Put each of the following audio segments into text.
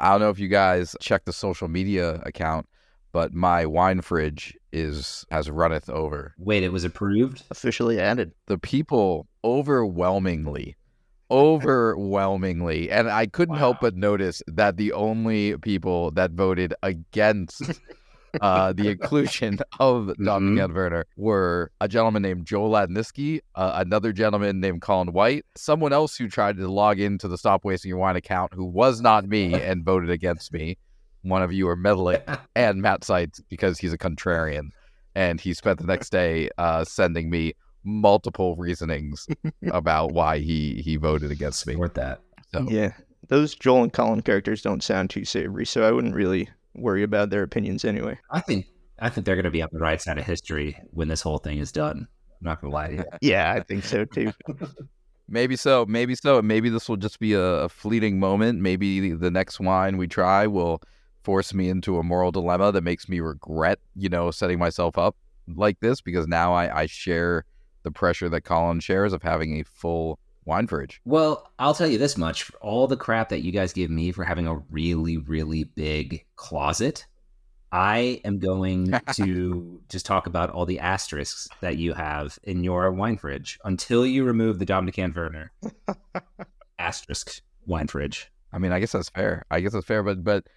I don't know if you guys check the social media account, but my wine fridge has runneth over. Wait, it was approved? Officially added. The people overwhelmingly, and I couldn't help but notice that the only people that voted against the inclusion of Dominican Werner were a gentleman named Joel Ladniski, another gentleman named Colin White, someone else who tried to log into the Stop Wasting Your Wine account who was not me and voted against me. One of you are meddling, and Matt Seitz, because he's a contrarian, and he spent the next day sending me multiple reasonings about why he voted against me. Support that. So. Yeah, those Joel and Colin characters don't sound too savory, so I wouldn't really worry about their opinions anyway. I think they're going to be on the right side of history when this whole thing is done. I'm not going to lie to you. Yeah, I think so too. Maybe so. Maybe this will just be a fleeting moment. Maybe the next wine we try will force me into a moral dilemma that makes me regret, setting myself up like this, because now I share the pressure that Colin shares of having a full wine fridge. Well, I'll tell you this much. For all the crap that you guys give me for having a really, really big closet, I am going to just talk about all the asterisks that you have in your wine fridge until you remove the Dominican Werner asterisk wine fridge. I mean, I guess that's fair. But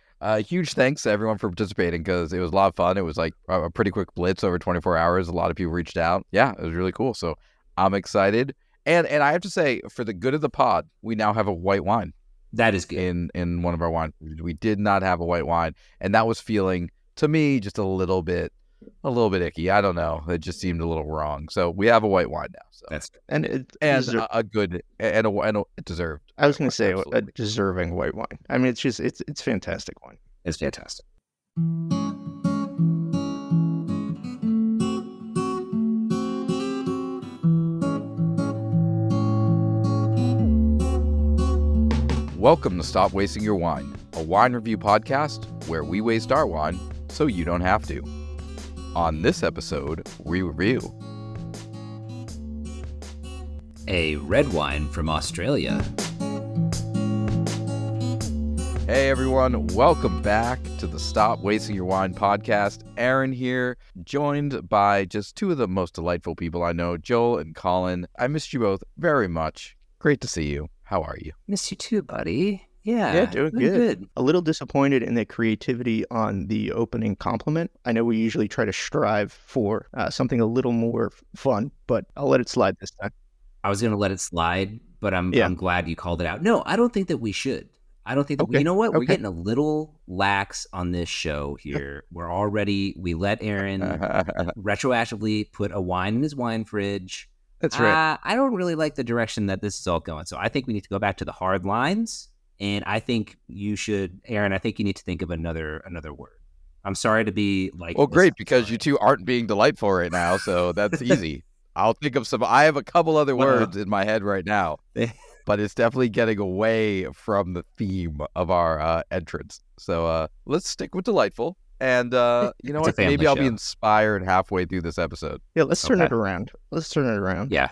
huge thanks to everyone for participating, because it was a lot of fun. It was like a pretty quick blitz over 24 hours. A lot of people reached out. Yeah, it was really cool. So I'm excited. And I have to say, for the good of the pod, we now have a white wine. That is good. In one of our wine. We did not have a white wine. And that was feeling, to me, just a little bit icky. I don't know. It just seemed a little wrong. So we have a white wine now. So That's a good and a deserved. I was going to say absolutely. a deserving white wine. I mean, it's fantastic wine. It's fantastic. Welcome to Stop Wasting Your Wine, a wine review podcast where we waste our wine so you don't have to. On this episode, we review a red wine from Australia. Hey everyone, welcome back to the Stop Wasting Your Wine podcast. Aaron here, joined by just two of the most delightful people I know, Joel and Colin. I missed you both very much. Great to see you. How are you? Miss you too, buddy. Yeah, doing good. A little disappointed in the creativity on the opening compliment. I know we usually try to strive for something a little more fun, but I'll let it slide this time. I was going to let it slide, but I'm glad you called it out. No, I don't think that we should. I don't think that you know what? We're getting a little lax on this show here. We let Aaron retroactively put a wine in his wine fridge. That's right. I don't really like the direction that this is all going. So I think we need to go back to the hard lines. And I think you should, Aaron, I think you need to think of another word. I'm sorry to be like... Well, great, because you two aren't being delightful right now, so that's easy. I'll think of some... I have a couple other words in my head right now, but it's definitely getting away from the theme of our entrance. So let's stick with delightful. And you know what? Maybe I'll be inspired halfway through this episode. Yeah, let's turn it around. Yeah.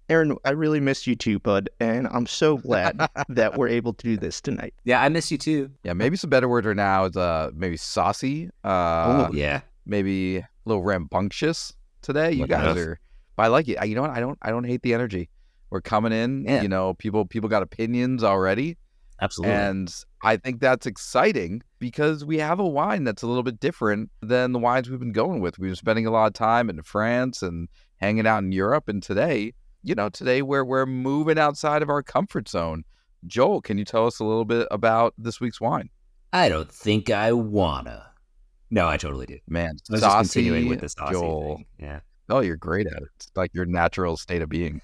Aaron, I really missed you too, bud, and I'm so glad that we're able to do this tonight. Yeah, I miss you too. Yeah, maybe some better words right now is maybe saucy. Yeah. Maybe a little rambunctious today. You guys are, but I like it. You know what? I don't hate the energy. We're coming in. Yeah. You know, people got opinions already. Absolutely. And I think that's exciting because we have a wine that's a little bit different than the wines we've been going with. We've been spending a lot of time in France and hanging out in Europe, and today we're moving outside of our comfort zone. Joel, can you tell us a little bit about this week's wine? I don't think I wanna. No, I totally do. Man, I was saucy, just continuing with the saucy Joel. thing. Yeah. Oh, you're great at it. It's like your natural state of being.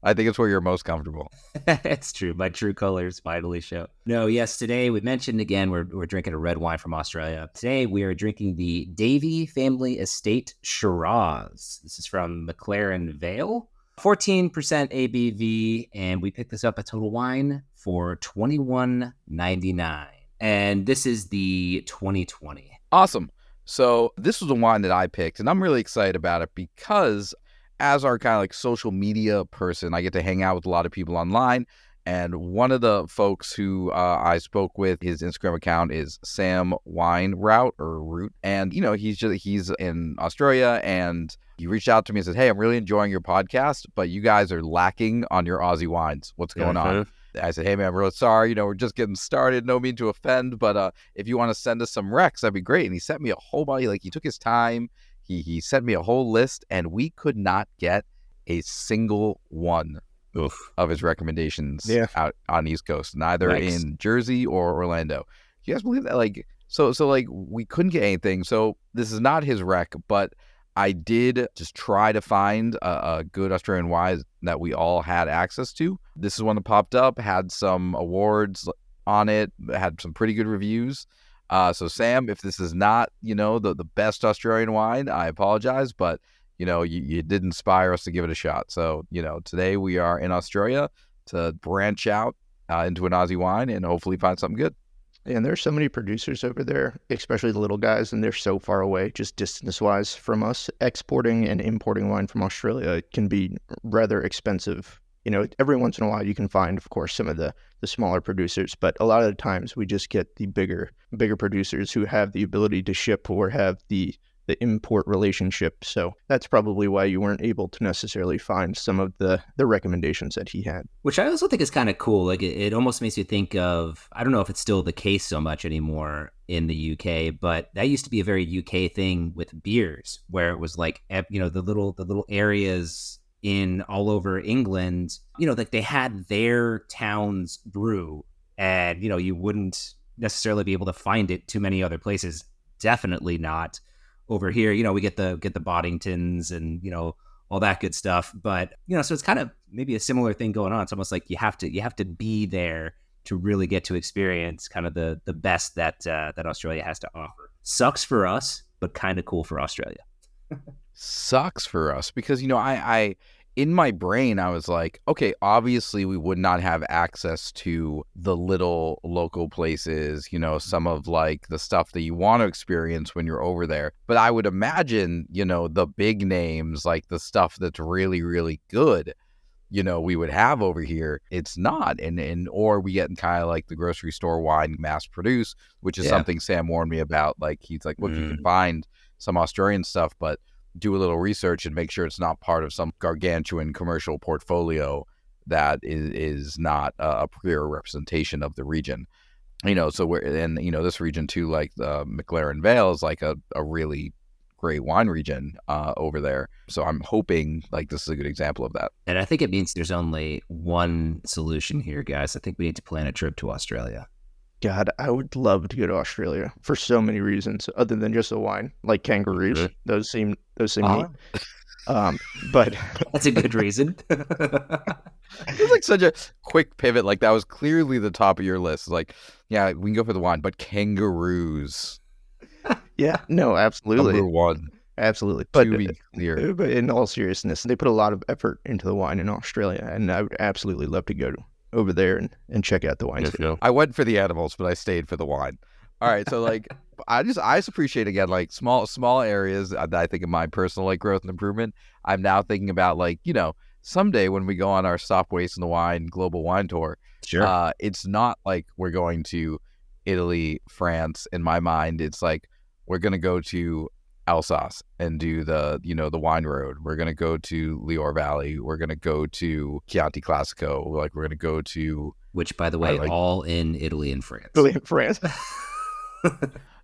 I think it's where you're most comfortable. It's true. My true colors finally show. No, yes, today we mentioned again, we're drinking a red wine from Australia. Today we are drinking the Davey Family Estate Shiraz. This is from McLaren Vale. 14% ABV, and we picked this up at Total Wine for $21.99. And this is the 2020. Awesome. So this was a wine that I picked, and I'm really excited about it because as our kind of like social media person, I get to hang out with a lot of people online, And one of the folks who I spoke with, his Instagram account is Sam Wine Route or Root. And, he's in Australia, and he reached out to me and said, "Hey, I'm really enjoying your podcast, but you guys are lacking on your Aussie wines. What's going on?" I said, "Hey, man, I'm really sorry. We're just getting started. No mean to offend, but if you want to send us some recs, that'd be great." And he sent me a whole bunch. Like, he took his time. He sent me a whole list, and we could not get a single one of his recommendations out on the East Coast, neither in Jersey or Orlando. You guys believe that? Like, so we couldn't get anything. So this is not his rec, but I did just try to find a good Australian wine that we all had access to. This is one that popped up, had some awards on it, had some pretty good reviews. So Sam, if this is not, the best Australian wine, I apologize, but you did inspire us to give it a shot. So, today we are in Australia to branch out into an Aussie wine and hopefully find something good. And there's so many producers over there, especially the little guys, and they're so far away, just distance-wise from us. Exporting and importing wine from Australia can be rather expensive. Every once in a while you can find, of course, some of the smaller producers, but a lot of the times we just get the bigger producers who have the ability to ship or have the import relationship. So that's probably why you weren't able to necessarily find some of the recommendations that he had. Which I also think is kind of cool. Like, it almost makes you think of, I don't know if it's still the case so much anymore in the UK, but that used to be a very UK thing with beers, where it was like, the little areas in all over England, like they had their town's brew, and, you wouldn't necessarily be able to find it too many other places. Definitely not over here. We get the Boddingtons and, all that good stuff. But, so it's kind of maybe a similar thing going on. It's almost like you have to be there to really get to experience kind of the best that Australia has to offer. Sucks for us, but kind of cool for Australia. Sucks for us because, I in my brain, I was like, okay, obviously we would not have access to the little local places, some of like the stuff that you want to experience when you're over there. But I would imagine, the big names, like the stuff that's really, really good, we would have over here. It's not. Or we get kind of like the grocery store wine mass produce, which is something Sam warned me about. Like, he's like, look, you can find some Australian stuff, but do a little research and make sure it's not part of some gargantuan commercial portfolio that is not a pure representation of the region. So this region too, like the McLaren Vale is like a really great wine region over there. So I'm hoping like this is a good example of that. And I think it means there's only one solution here, guys. I think we need to plan a trip to Australia. God, I would love to go to Australia for so many reasons other than just the wine, like kangaroos. Those seem neat. But that's a good reason. It was like such a quick pivot. Like, that was clearly the top of your list. Like, yeah, we can go for the wine, but kangaroos. Yeah, no, absolutely. Number one. Absolutely. But to be clear. But in all seriousness, they put a lot of effort into the wine in Australia, and I would absolutely love to go over there and check out the wine. I went for the animals, but I stayed for the wine. All right, so like I just appreciate, again, like small areas that I think of my personal like growth and improvement. I'm now thinking about, like, someday when we go on our Stop Wasting the Wine global wine tour, it's not like we're going to Italy, France. In my mind, it's like we're gonna go to Alsace and do the wine road. We're going to go to Loire Valley. We're going to go to Chianti Classico. Like, we're going to go to... Which, by the way, all in Italy and France. Italy and France.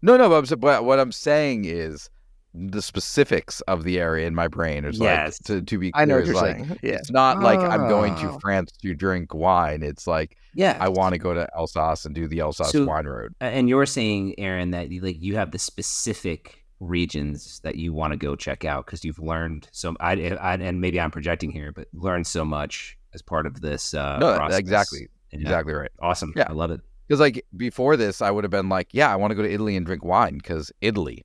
No, but what I'm saying is the specifics of the area in my brain is like, to be clear, I know what you're like, saying. Yeah. It's not like I'm going to France to drink wine. It's like, I want to go to Alsace and do the Alsace wine road. And you're saying, Aaron, that you have the specific regions that you want to go check out because you've learned so. And maybe I'm projecting here, but learned so much as part of this process. Exactly right. Awesome. Yeah, I love it. Because like before this, I would have been like, I want to go to Italy and drink wine because Italy.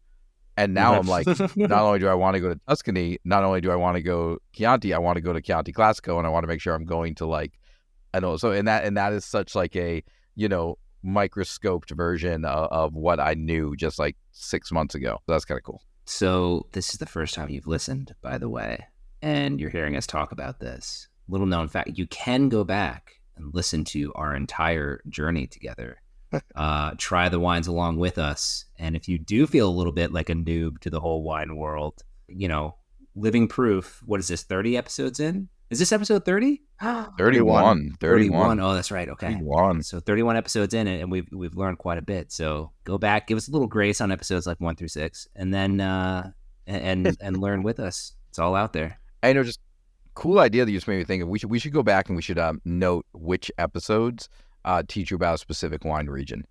And now I'm like, not only do I want to go to Tuscany, not only do I want to go Chianti, I want to go to Chianti Classico, and I want to make sure I'm going to, like, I know. So and that is such like a microscoped version of what I knew just like 6 months ago. So that's kind of cool. So this is the first time you've listened, by the way, and you're hearing us talk about this. Little known fact: you can go back and listen to our entire journey together. Try the wines along with us. And if you do feel a little bit like a noob to the whole wine world, living proof. What is this, 30 episodes in? Is this episode 30? 31. 31. Oh, that's right. Okay. 31. So 31 episodes in, and we've learned quite a bit. So go back, give us a little grace on episodes like 1 through 6, and then and learn with us. It's all out there. I know, just cool idea that you just made me think of. We should go back and we should note which episodes teach you about a specific wine region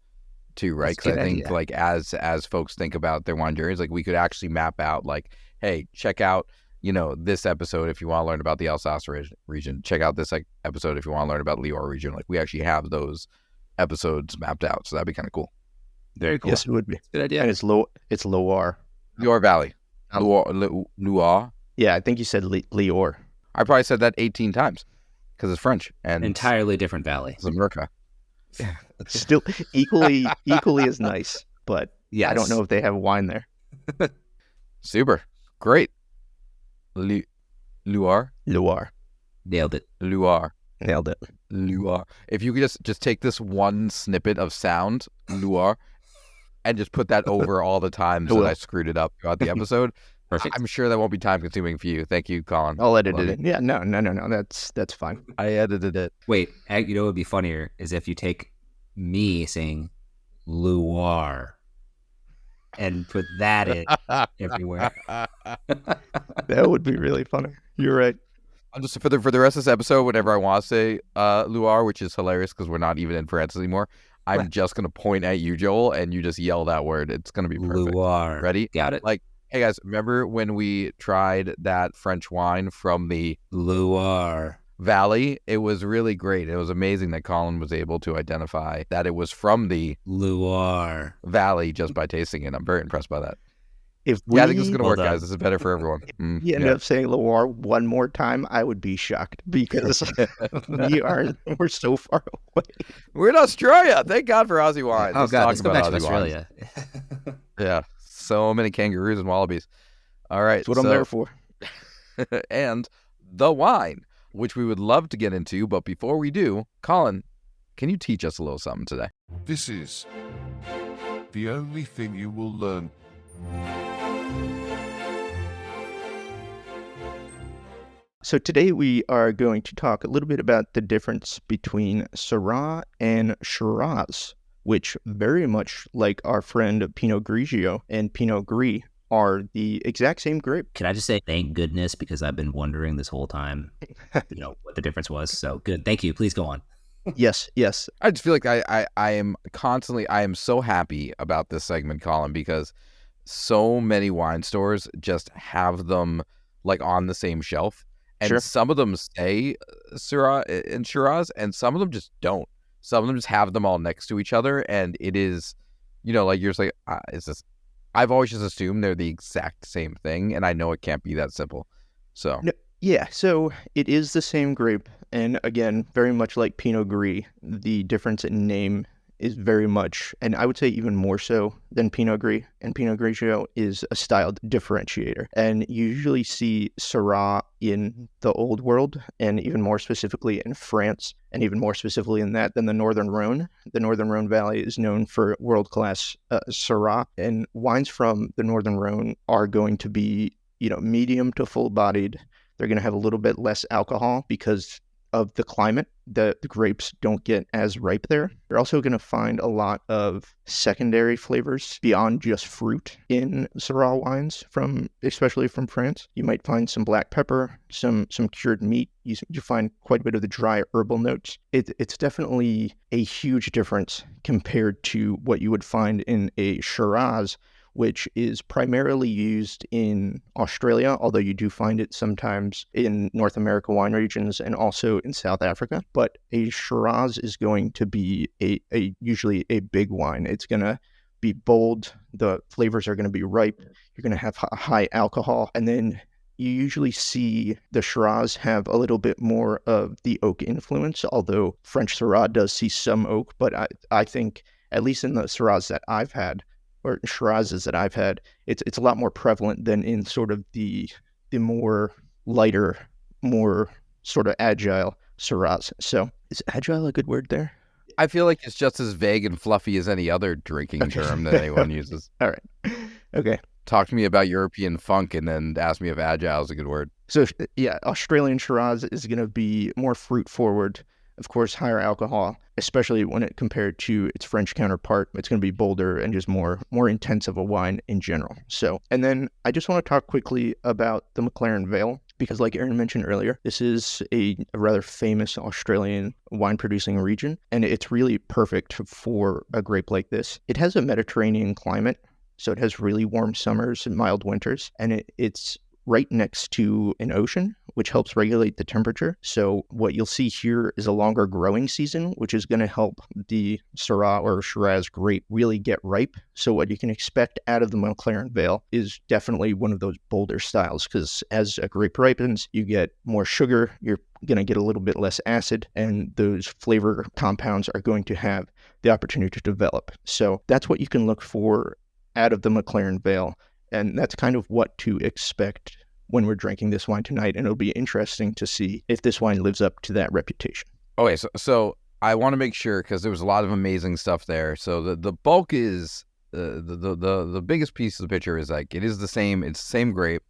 too, right? Because I think like as folks think about their wine journeys, like we could actually map out like, hey, check out this episode if you want to learn about the Alsace region. Check out this episode if you want to learn about Loire region. Like we actually have those episodes mapped out, so that'd be kind of cool. Very cool. Yes, it would be. Good idea. And it's Loire. Loire Valley. Loire. Yeah, I think you said Loire. I probably said that 18 times because it's French and entirely different valley. It's America. Still equally as nice, but yes. I don't know if they have wine there. Super. Great. Loire. Nailed it. Loire. Nailed it. Loire. If you could just take this one snippet of sound, Loire, and just put that over all the times that I screwed it up throughout the episode. Perfect. I'm sure that won't be time consuming for you. Thank you, Colin. I'll edit it in. Yeah, no. That's fine. I edited it. Wait, what would be funnier is if you take me saying Loire and put that in everywhere. That would be really funny. You're right. I'm just for the rest of this episode, whenever I want to say Loire, which is hilarious because we're not even in France anymore, I'm just gonna point at you, Joel, and you just yell that word. It's gonna be perfect. Loire. Ready? Got it. Like, hey guys, remember when we tried that French wine from the Loire Valley? It was really great. It was amazing that Colin was able to identify that it was from the Loire Valley just by tasting it. I'm very impressed by that. I think this is going to work, guys. This is better for everyone. You end up saying Loire one more time, I would be shocked because we're so far away. We're in Australia. Thank God for Aussie wines. Oh, God, let's go back to Aussie Australia. Yeah, so many kangaroos and wallabies. All right. That's what I'm there for. And the wine, which we would love to get into. But before we do, Colin, can you teach us a little something today? This is the only thing you will learn. So today we are going to talk a little bit about the difference between Syrah and Shiraz, which very much like our friend Pinot Grigio and Pinot Gris are the exact same grape. Can I just say thank goodness, because I've been wondering this whole time, what the difference was. So good. Thank you. Please go on. Yes. I just feel like I am so happy about this segment, Colin, because so many wine stores just have them like on the same shelf. And some of them say Syrah and Shiraz, and some of them just don't. Some of them just have them all next to each other, and it is, like you're just like, is this? I've always just assumed they're the exact same thing, and I know it can't be that simple. So so it is the same grape, and again, very much like Pinot Gris, the difference in name is very much, and I would say even more so than Pinot Gris, and Pinot Grigio is a style differentiator. And you usually see Syrah in the Old World, and even more specifically in France, and even more specifically in that than the Northern Rhone. The Northern Rhone Valley is known for world-class Syrah, and wines from the Northern Rhone are going to be, medium to full-bodied. They're going to have a little bit less alcohol because of the climate. The grapes don't get as ripe there. You're also going to find a lot of secondary flavors beyond just fruit in Syrah wines, especially from France. You might find some black pepper, some cured meat. You find quite a bit of the dry herbal notes. It's definitely a huge difference compared to what you would find in a Shiraz, which is primarily used in Australia, although you do find it sometimes in North America wine regions and also in South Africa. But a Shiraz is going to be usually a big wine. It's going to be bold. The flavors are going to be ripe. You're going to have high alcohol. And then you usually see the Shiraz have a little bit more of the oak influence, although French Syrah does see some oak. But I think, at least in the Syrahs that I've had, or Shirazes that I've had, it's a lot more prevalent than in sort of the more lighter, more sort of agile Syrahs. So is agile a good word there? I feel like it's just as vague and fluffy as any other drinking term that anyone uses. All right. Okay. Talk to me about European funk and then ask me if agile is a good word. So yeah, Australian Shiraz is going to be more fruit forward. Of course, higher alcohol, especially when it compared to its French counterpart. It's going to be bolder and just more intense of a wine in general. So, and then I just want to talk quickly about the McLaren Vale, because like Aaron mentioned earlier, this is a rather famous Australian wine producing region, and it's really perfect for a grape like this. It has a Mediterranean climate, so it has really warm summers and mild winters, and it's right next to an ocean, which helps regulate the temperature. So what you'll see here is a longer growing season, which is going to help the Syrah or Shiraz grape really get ripe. So what you can expect out of the McLaren Vale is definitely one of those bolder styles, because as a grape ripens, you get more sugar, you're going to get a little bit less acid, and those flavor compounds are going to have the opportunity to develop. So that's what you can look for out of the McLaren Vale. And that's kind of what to expect when we're drinking this wine tonight. And it'll be interesting to see if this wine lives up to that reputation. Okay, so I want to make sure, because there was a lot of amazing stuff there. So the bulk is the biggest piece of the picture is like it is the same. It's the same grape.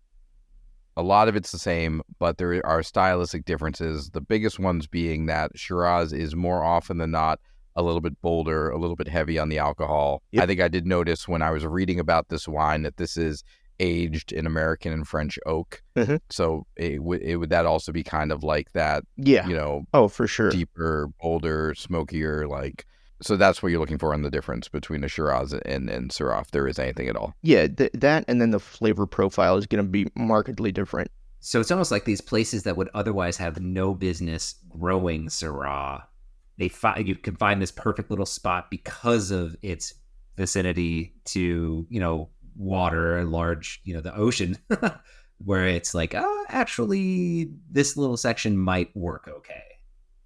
A lot of it's the same, but there are stylistic differences. The biggest ones being that Shiraz is more often than not a little bit bolder, a little bit heavy on the alcohol. Yep. I think I did notice when I was reading about this wine that this is aged in American and French oak. Mm-hmm. So it would that also be kind of like that, oh, for sure, deeper, bolder, smokier, like, so that's what you're looking for in the difference between a Shiraz and Syrah, if there is anything at all. Yeah, that and then the flavor profile is going to be markedly different. So it's almost like these places that would otherwise have no business growing Syrah, you can find this perfect little spot because of its vicinity to, water, large, the ocean, where it's like, actually, this little section might work okay.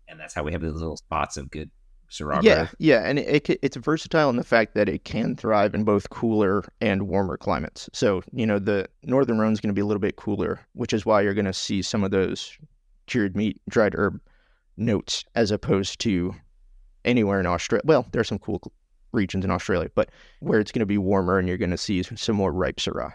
And that's how we have these little spots of good Syrah. Yeah, and it's versatile in the fact that it can thrive in both cooler and warmer climates. So, the Northern Rhone is going to be a little bit cooler, which is why you're going to see some of those cured meat, dried herb notes as opposed to anywhere in Australia. Well, there's some cool regions in Australia, but where it's going to be warmer and you're going to see some more ripe Syrah.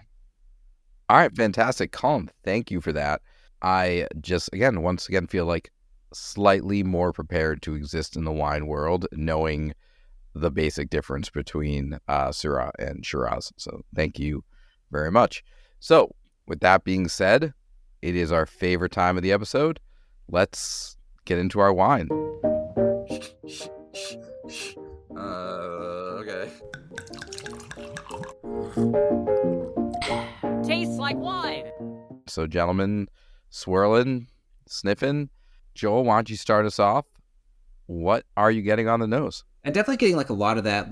All right, fantastic. Colin, thank you for that. I just, once again, feel like slightly more prepared to exist in the wine world, knowing the basic difference between Syrah and Shiraz. So thank you very much. So with that being said, it is our favorite time of the episode. Let's get into our wine. Okay. Tastes like wine. So, gentlemen, swirling, sniffing. Joel, why don't you start us off? What are you getting on the nose? I'm definitely getting like a lot of that,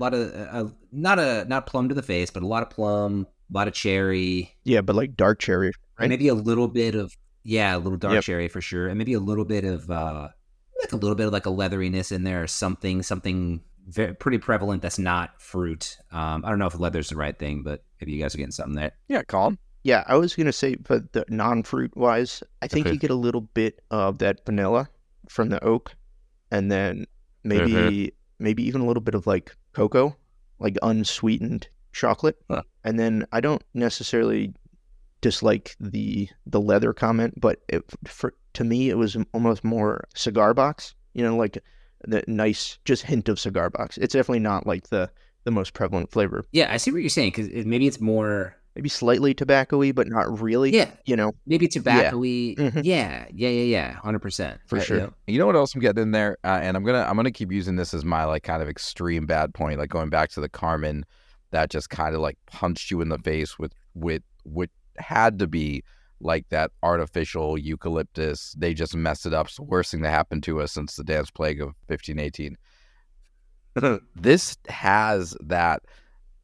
not plum to the face, but a lot of plum, a lot of cherry. Yeah, but like dark cherry, right? Maybe a little bit of, a little dark cherry for sure. And maybe a little bit of, like a little bit of like a leatheriness in there or something very, pretty prevalent that's not fruit. I don't know if leather's the right thing, but maybe you guys are getting something there. Yeah, Colin. Yeah, I was going to say, but the non-fruit wise, I think you get a little bit of that vanilla from the oak, and then maybe even a little bit of like cocoa, like unsweetened chocolate. Huh. And then I don't necessarily dislike the leather comment, but to me, it was almost more cigar box, like the nice just hint of cigar box. It's definitely not like the most prevalent flavor. Yeah, I see what you're saying, because maybe it's more... Maybe slightly tobacco-y, but not really. Yeah. Maybe tobacco-y. Yeah. Mm-hmm. Yeah. 100%. For sure. Yeah. You know what else I'm getting in there? And I'm gonna keep using this as my like kind of extreme bad point, like going back to the Carmen that just kind of like punched you in the face with what had to be like that artificial eucalyptus. They just messed it up. It's the worst thing that happened to us since the dance plague of 1518. This has that,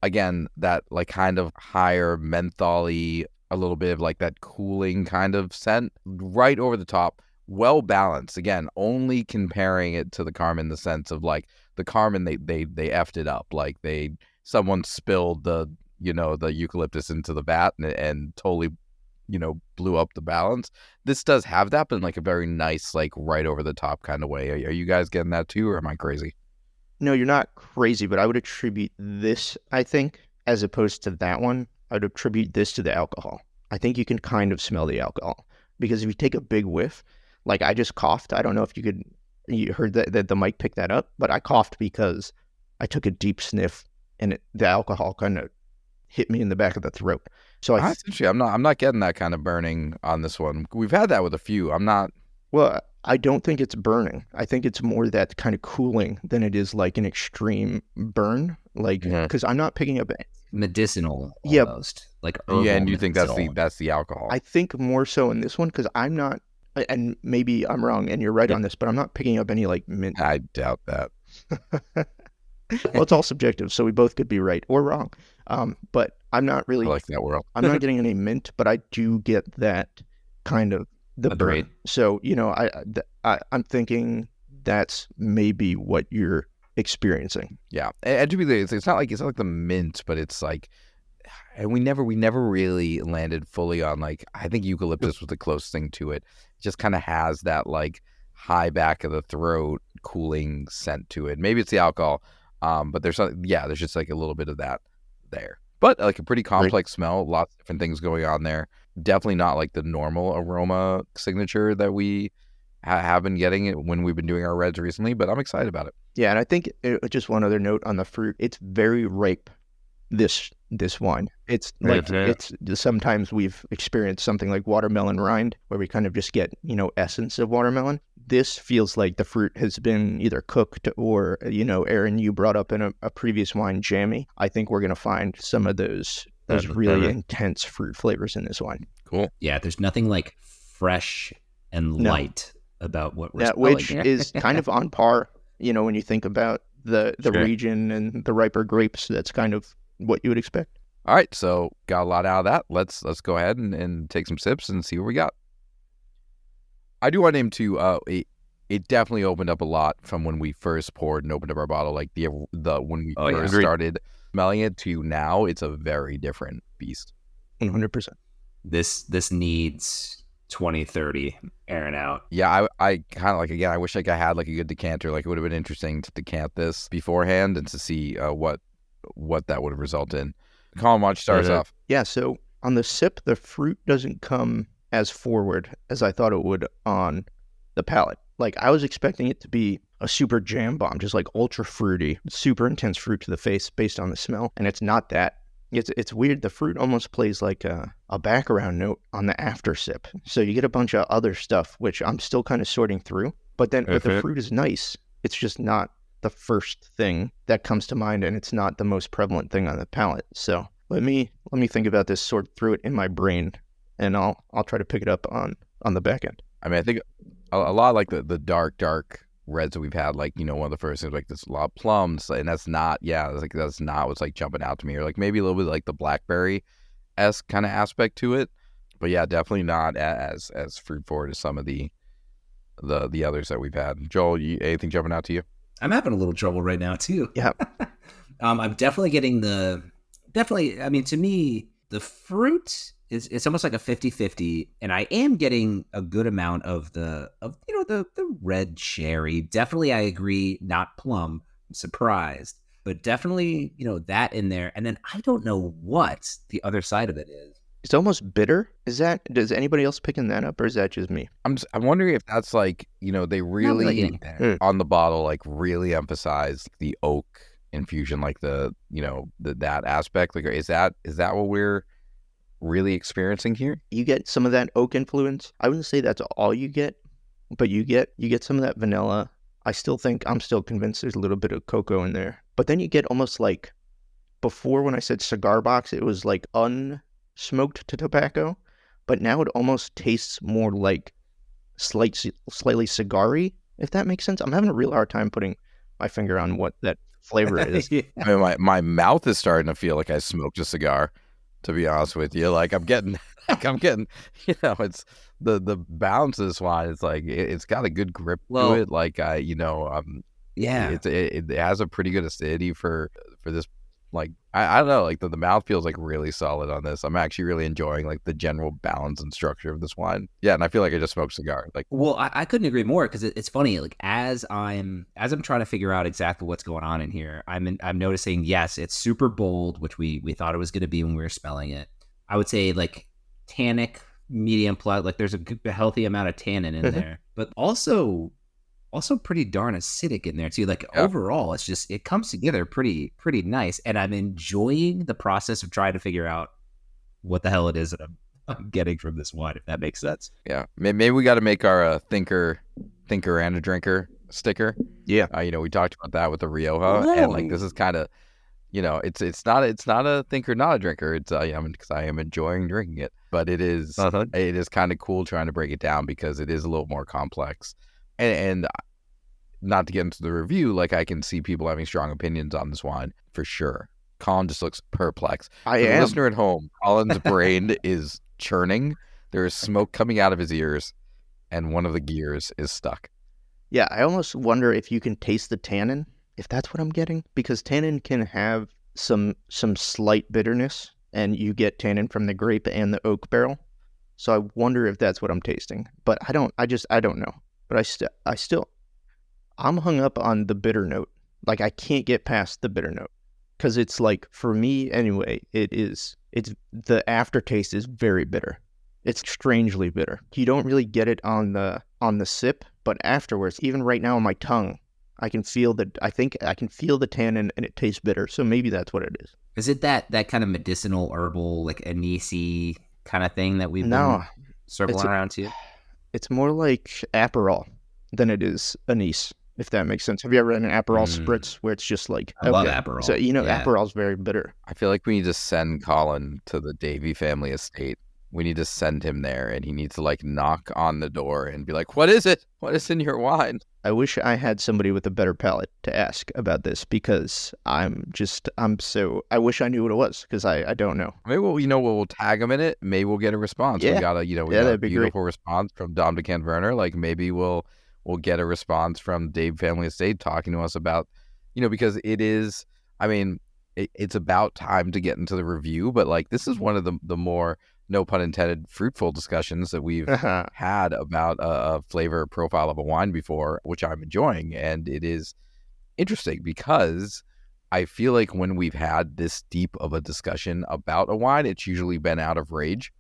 again, that like kind of higher mentholy, a little bit of like that cooling kind of scent right over the top, well balanced. Again, only comparing it to the Carmen in the sense of like the Carmen, they effed it up. Like someone spilled the eucalyptus into the vat and totally blew up the balance. This does have that, but in like a very nice, like right over the top kind of way. Are you guys getting that too, or am I crazy? No, you're not crazy, but I would attribute this, I think, as opposed to that one, I would attribute this to the alcohol. I think you can kind of smell the alcohol because if you take a big whiff, like I just coughed. I don't know if you heard that the mic picked that up, but I coughed because I took a deep sniff and the alcohol kind of hit me in the back of the throat. So Actually, I'm not getting that kind of burning on this one. We've had that with a few. I'm not. Well, I don't think it's burning. I think it's more that kind of cooling than it is like an extreme burn. Like, because I'm not picking up medicinal, yeah, almost like herbal. Yeah, and you think that's the alcohol? I think more so in this one because I'm not, and maybe I'm wrong, and you're right on this, but I'm not picking up any like mint. I doubt that. Well, it's all subjective, so we both could be right or wrong. But I'm not really I like that world. I'm not getting any mint, but I do get that kind of the burn. So I'm thinking that's maybe what you're experiencing. Yeah, and to be clear, it's not like the mint, but it's like, and we never really landed fully on like, I think eucalyptus was the closest thing to it. It just kind of has that like high back of the throat cooling scent to it. Maybe it's the alcohol, but there's just like a little bit of that there. But like a pretty complex smell, lots of different things going on there. Definitely not like the normal aroma signature that we have been getting when we've been doing our reds recently, but I'm excited about it. Yeah, and I think just one other note on the fruit, it's very ripe, this wine. It's like, it's sometimes we've experienced something like watermelon rind, where we kind of just get, essence of watermelon. This feels like the fruit has been either cooked or, Aaron, you brought up in a previous wine, jammy. I think we're going to find some of those really intense fruit flavors in this wine. Cool. Yeah, there's nothing like fresh and light about what we're smelling which here. is kind of on par, when you think about the region and the riper grapes. That's kind of what you would expect. All right, so got a lot out of that. Let's go ahead and take some sips and see what we got. I do want to name too. It definitely opened up a lot from when we first poured and opened up our bottle. Like the when we first started smelling it to now, it's a very different beast. 100%. This needs 20-30 airing out. Yeah, I kind of like, again, I wish like I had like a good decanter. Like it would have been interesting to decant this beforehand and to see what that would have resulted in. Colin, why don't you start us off? Yeah, so on the sip, the fruit doesn't come as forward as I thought it would on the palate. Like I was expecting it to be a super jam bomb, just like ultra fruity, super intense fruit to the face based on the smell, and it's not that. It's weird. The fruit almost plays like a background note on the after sip. So you get a bunch of other stuff, which I'm still kind of sorting through. But then but the fruit is nice. It's just not the first thing that comes to mind, and it's not the most prevalent thing on the palate. So let me think about this, sort through it in my brain, and I'll try to pick it up on the back end. I mean, I think a lot like the dark reds that we've had, like, one of the first things, like this a lot of plums, and that's not what's like jumping out to me, or like maybe a little bit like the blackberry-esque kind of aspect to it, but yeah, definitely not as fruit forward as some of the others that we've had. Joel, anything jumping out to you? I'm having a little trouble right now too. Yeah. I'm definitely getting I mean, to me, the fruit it's almost like a 50-50, and I am getting a good amount of the red cherry. Definitely, I agree, not plum. I'm surprised, but definitely, that in there. And then I don't know what the other side of it is. It's almost bitter. Does anybody else picking that up, or is that just me? I'm wondering if that's like, they really on the bottle like really emphasize the oak infusion, like the that aspect. Like, is that what we're really experiencing here? You get some of that oak influence. I wouldn't say that's all you get, but you get some of that vanilla. I'm still convinced there's a little bit of cocoa in there. But then you get almost like, before when I said cigar box, it was like unsmoked tobacco, but now it almost tastes more like slightly cigar-y, if that makes sense. I'm having a real hard time putting my finger on what that flavor is. Yeah. I mean, my mouth is starting to feel like I smoked a cigar, to be honest with you. Like I'm getting, it's the balance of this wine. It's like, it's got a good grip to it. Like, yeah, it has a pretty good acidity for this Like, I don't know, like the mouth feels like really solid on this. I'm actually really enjoying like the general balance and structure of this wine. Yeah, and I feel like I just smoked a cigar. Like, Well, I couldn't agree more because it's funny. Like as I'm trying to figure out exactly what's going on in here, I'm noticing. Yes, it's super bold, which we thought it was going to be when we were smelling it. I would say like tannic, medium plus. Like there's a healthy amount of tannin in there, but also pretty darn acidic in there too. Like overall, it's just it comes together pretty nice, and I'm enjoying the process of trying to figure out what the hell it is that I'm getting from this wine, if that makes sense. yeah, maybe we got to make our thinker and a drinker sticker. Yeah. We talked about that with the Rioja, and like this is kind of, it's not a thinker, not a drinker. It's because I am enjoying drinking it, but it is kind of cool trying to break it down because it is a little more complex, and not to get into the review, like I can see people having strong opinions on this wine for sure. Colin just looks perplexed. For the listener at home, Colin's brain is churning. There is smoke coming out of his ears, and one of the gears is stuck. Yeah, I almost wonder if you can taste the tannin, if that's what I'm getting, because tannin can have some slight bitterness, and you get tannin from the grape and the oak barrel. So I wonder if that's what I'm tasting, but I don't know. But I'm hung up on the bitter note. Like I can't get past the bitter note because it's like, for me anyway, it's the aftertaste is very bitter. It's strangely bitter. You don't really get it on the sip, but afterwards, even right now on my tongue, I can feel I think I can feel the tannin and it tastes bitter. So maybe that's what it is. Is it that kind of medicinal herbal, like anise kind of thing that we've been circling around to? It's more like Aperol than it is anise, if that makes sense. Have you ever had an Aperol spritz where it's just like... I love Aperol. So, Aperol's very bitter. I feel like we need to send Colin to the Davey family estate. We need to send him there, and he needs to like knock on the door and be like, what is it? What is in your wine? I wish I had somebody with a better palate to ask about this because I wish I knew what it was because I don't know. Maybe we'll tag him in it. Maybe we'll get a response. Yeah. We got a beautiful response from Dom de Canverner. Like maybe we'll get a response from Dave Family Estate talking to us about, because it is, it's about time to get into the review, but like this is one of the more, no pun intended, fruitful discussions that we've had about a flavor profile of a wine before, which I'm enjoying. And it is interesting because I feel like when we've had this deep of a discussion about a wine, it's usually been out of rage.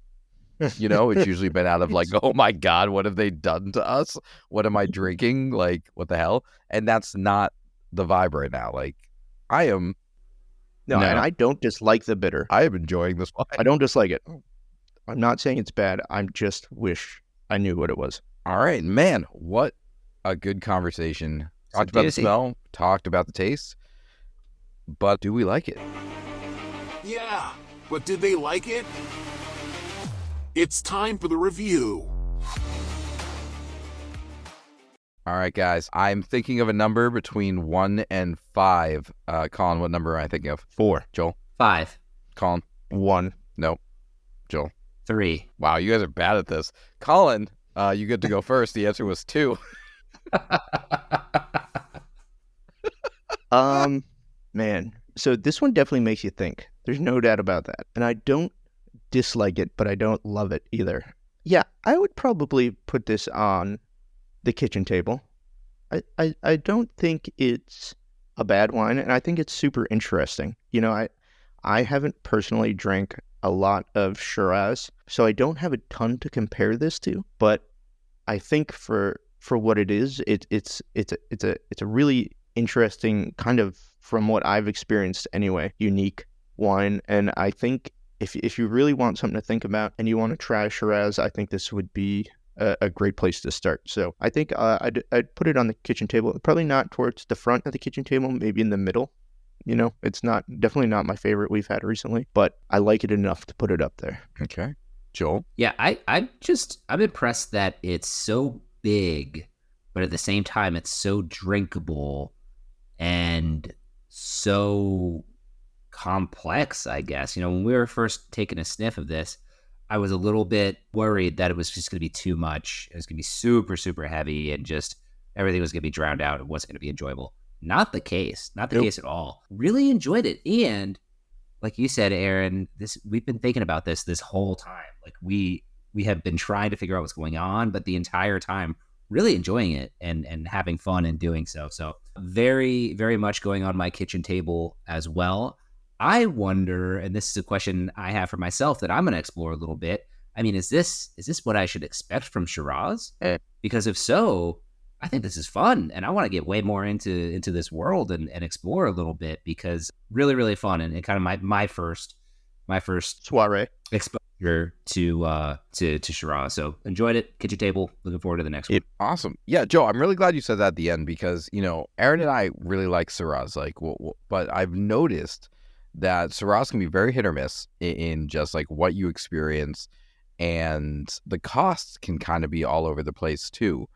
It's usually been out of like, oh my God, what have they done to us? What am I drinking? Like, what the hell? And that's not the vibe right now. Like, I am. No, and I don't dislike the bitter. I am enjoying this wine. I don't dislike it. I'm not saying it's bad. I just wish I knew what it was. All right, man. What a good conversation. Talked about the smell, talked about the taste, but do we like it? Yeah, but did they like it? It's time for the review. All right, guys. I'm thinking of a number between 1 and 5. Colin, what number am I thinking of? 4. Joel? 5. Colin? 1. Nope. Joel? 3. Wow, you guys are bad at this. Colin, you get to go first. The answer was 2. Man. So this one definitely makes you think. There's no doubt about that. And I don't dislike it, but I don't love it either. Yeah, I would probably put this on the kitchen table. I don't think it's a bad wine, and I think it's super interesting. I haven't personally drank a lot of Shiraz, so I don't have a ton to compare this to, but I think for what it is, it's a really interesting kind of, from what I've experienced anyway, unique wine. And I think if you really want something to think about and you want to try Shiraz, I think this would be a great place to start. So I think I'd put it on the kitchen table, probably not towards the front of the kitchen table, maybe in the middle. It's definitely not my favorite we've had recently, but I like it enough to put it up there. Okay. Joel? Yeah, I'm impressed that it's so big, but at the same time, it's so drinkable and so complex, I guess. When we were first taking a sniff of this, I was a little bit worried that it was just going to be too much. It was going to be super, super heavy and just everything was going to be drowned out. It wasn't going to be enjoyable. Not the case. Not the case at all. Really enjoyed it. And like you said, Aaron, we've been thinking about this whole time. Like we have been trying to figure out what's going on, but the entire time really enjoying it and having fun in doing so. So very, very much going on my kitchen table as well. I wonder, and this is a question I have for myself that I'm going to explore a little bit. I mean, is this what I should expect from Shiraz? Because if so, I think this is fun, and I want to get way more into this world and explore a little bit, because really, really fun, and kind of my first Soiree exposure to Shiraz. So enjoyed it. Kitchen table. Looking forward to the next one. Awesome. Yeah, Joe, I'm really glad you said that at the end, because Aaron and I really like Shiraz, but I've noticed that Shiraz can be very hit or miss in just like what you experience, and the costs can kind of be all over the place too.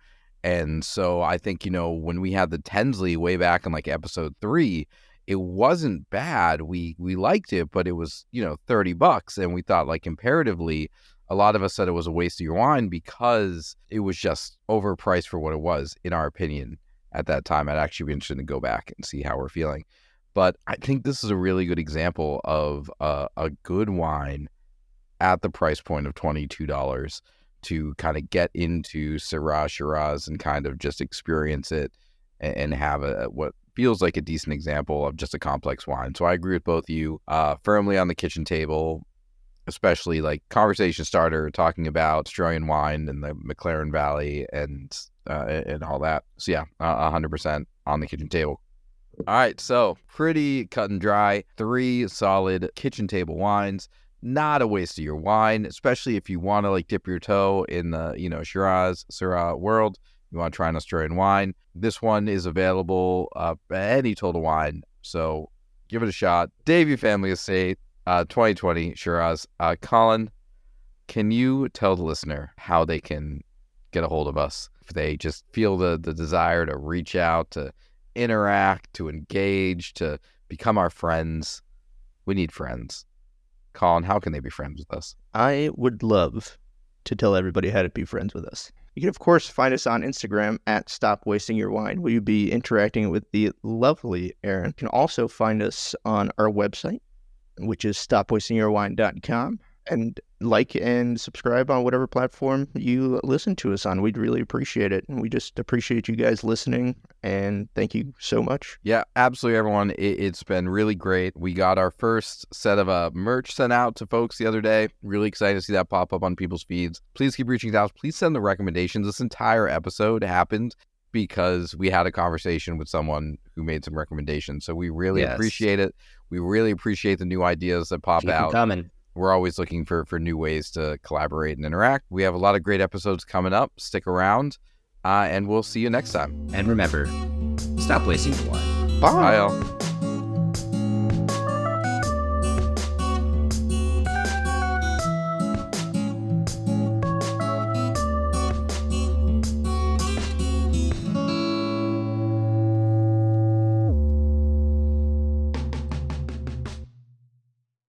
And so I think, when we had the Tensley way back in like episode 3, it wasn't bad. We liked it, but it was, $30. And we thought, like, comparatively, a lot of us said it was a waste of your wine because it was just overpriced for what it was, in our opinion, at that time. I'd actually be interested to go back and see how we're feeling. But I think this is a really good example of a good wine at the price point of $22 to kind of get into Syrah Shiraz and kind of just experience it and have what feels like a decent example of just a complex wine. So I agree with both of you, firmly on the kitchen table, especially like conversation starter, talking about Australian wine and the McLaren Vale and all that. So yeah, 100% on the kitchen table. All right, so pretty cut and dry, 3 solid kitchen table wines. Not a waste of your wine, especially if you want to like dip your toe in the, Shiraz, Syrah world. You want to try an Australian wine. This one is available at any Total Wine, so give it a shot. Davey Family Estate, 2020 Shiraz. Colin, can you tell the listener how they can get a hold of us if they just feel the desire to reach out, to interact, to engage, to become our friends? We need friends. Colin, how can they be friends with us? I would love to tell everybody how to be friends with us. You can, of course, find us on Instagram at Stop Wasting Your Wine, where you'll be interacting with the lovely Aaron. You can also find us on our website, which is stopwastingyourwine.com. And like and subscribe on whatever platform you listen to us on. We'd really appreciate it. And we just appreciate you guys listening. And thank you so much. Yeah, absolutely, everyone. It's been really great. We got our first set of merch sent out to folks the other day. Really excited to see that pop up on people's feeds. Please keep reaching out. Please send the recommendations. This entire episode happened because we had a conversation with someone who made some recommendations. So we really appreciate it. We really appreciate the new ideas that pop out. Keep them coming. We're always looking for new ways to collaborate and interact. We have a lot of great episodes coming up. Stick around, and we'll see you next time. And remember, stop wasting your wine. Bye. Bye, y'all.